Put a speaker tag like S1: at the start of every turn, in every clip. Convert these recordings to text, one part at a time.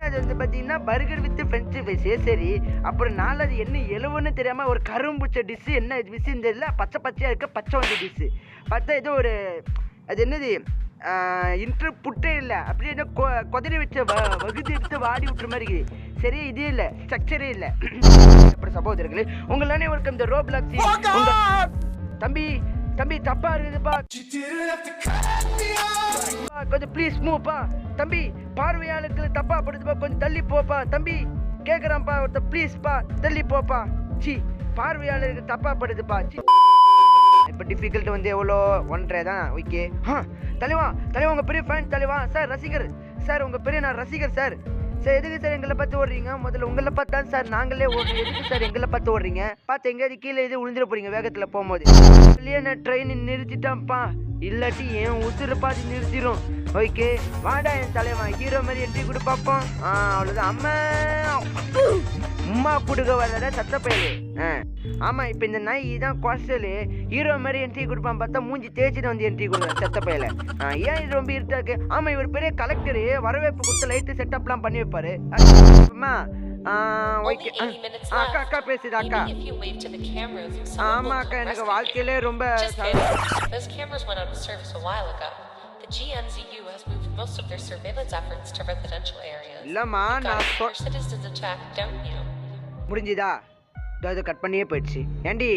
S1: அது வந்து பார்த்தீங்கன்னா பர்கர் வித் ஃப்ரெஞ்சு ஃப்ரைஸு. சரி, அப்புறம் அது என்ன எழுவுன்னு தெரியாமல் ஒரு கரும்புச்ச டிஷ்ஷு, என்ன டிஷ்ஷுன்னு தெரியல, பச்சை பச்சையாக இருக்க பச்சை வந்து டிஷ்ஷு பார்த்தா ஏதோ ஒரு அது என்னது இன்ட்ரு புட்டே இல்லை, அப்படியே ஏதோ கொதறி வச்ச வகுதி எடுத்து வாடி விட்டுற மாதிரி இருக்குது. சரி, இதே இல்லை, ஸ்ட்ரக்சரே இல்லை. அப்புறம் சகோதரர்களே, உங்களானே ஒரு இந்த ரோப்ளாக்ஸ் தம்பி தம்பி தப்பா இருக்குதுப்பா, கொஞ்சம் ப்ளீஸ் மூவ்ப்பா. தம்பி பார்வையாளர்களுக்கு தப்பா படுதுப்பா, கொஞ்சம் தள்ளி போப்பா. தம்பி கேட்குறான்ப்பா ஒருத்தர், ப்ளீஸ்ப்பா தள்ளி போப்பா. சி, பார்வையாளருக்கு தப்பா படுதுப்பா. சி, இப்போ டிஃபிகல்ட் வந்து எவ்வளோ 1.5 தான். ஓகே. தலைவா உங்கள் பெரிய ஃபேன் தலைவா. சார் ரசிகர் சார், உங்கள் பெரிய நான் ரசிகர் சார். சார் எதுக்கு சார் எங்களை பார்த்து ஓடுறீங்க? முதல்ல உங்களை பார்த்து தான் சார் நாங்களே ஓடுறோம். எதுக்கு சார் எங்களை பார்த்து ஓடுறீங்க? பார்த்து எங்கேயாவது கீழே இது விழுந்துட போறீங்க வேகத்தில் போகும்போது. இல்லையா நான் ட்ரெயின் நிறுத்திட்டான்ப்பா, இல்லாட்டி என் உசுரை பார்த்து நிறுத்திடும். ஓகே, வாடா என் தலைவன், ஹீரோ மாதிரி என்ட்ரி கொடு பார்ப்போம். அவ்வளோதான். அம்மா கொடுக்க வரல சத்த பயலு. ஆமாம், இப்போ இந்த நாய் தான் குவாஸ்டலு, ஹீரோ மாதிரி என்ட்ரி கொடுப்பான் பார்த்தா மூஞ்சி தேய்ச்சிட்டு வந்து என்ட்ரி கொடுக்குறேன் சத்த பயல. ஏன் இது ரொம்ப இருட்டா இருக்கு? ஆமாம், இவர் பெரிய கலெக்டரு, வரவேற்பு கொடுத்து லைட்டு செட்டப்லாம் பண்ணி வைப்பாரு. அம்மா ஓகே. அக்கா பேசுது அக்கா. ஆமா அக்கா, எனக்கு வாழ்க்கையிலே ரொம்ப
S2: GNZU has moved most of their surveillance efforts to residential areas.
S1: இல்லம்மா, நான்
S2: citizens attack, don't you?
S1: முடிஞ்சுதா? அது கட் பண்ணியே போயிடுச்சு. ஏண்டி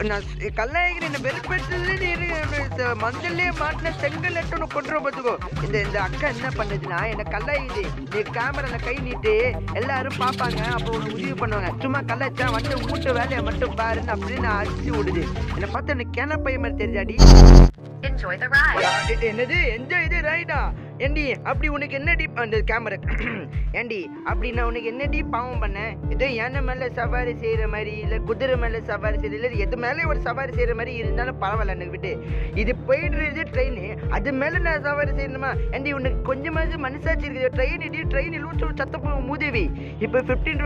S1: நான் கல்லாயிக்கிறேன், என்ன வெறுப்பெடுத்து மஞ்சள்லேயே மாட்டின செங்கல் எட்டு கொண்டு பார்த்துக்கோ. இந்த அக்கா என்ன பண்ணுதுன்னா, என்ன கல்லாயுது, நீ கேமராவில் கை நீட்டு எல்லாரும் பார்ப்பாங்க, அப்போ ஒன்று உதவி பண்ணுவாங்க. சும்மா கல்லாச்சா வந்து மூட்டு வேலையை மட்டும் பாருன்னு அப்படின்னு அடிச்சு விடுது. என்னை பார்த்து எனக்கு கேன பையன் மாதிரி தெரிஞ்சாடி. என்னது என்ஜாய் இது ரைடா? ஏண்டி அப்படி உனக்கு என்ன டீப் அந்த கேமரா ஏண்டி அப்படி நான் உனக்கு என்ன டீப் பாவம் பண்ணேன்? ஏதோ யானை மேலே சவாரி செய்கிற மாதிரி, இல்லை குதிரை மேலே சவாரி செய்யற, இல்லை எது மேலே ஒரு சவாரி செய்கிற மாதிரி இருந்தாலும் பரவாயில்ல எனக்கு விட்டு. இது போயிடுறது ட்ரெயின், அது மேலே நான் சவாரி செய்யணுமா? ஏண்டி உனக்கு கொஞ்சமாவது மனசாச்சு இருக்குது? ட்ரெயின் லூச்சு சத்தப்போ மூதேவி. இப்போ 15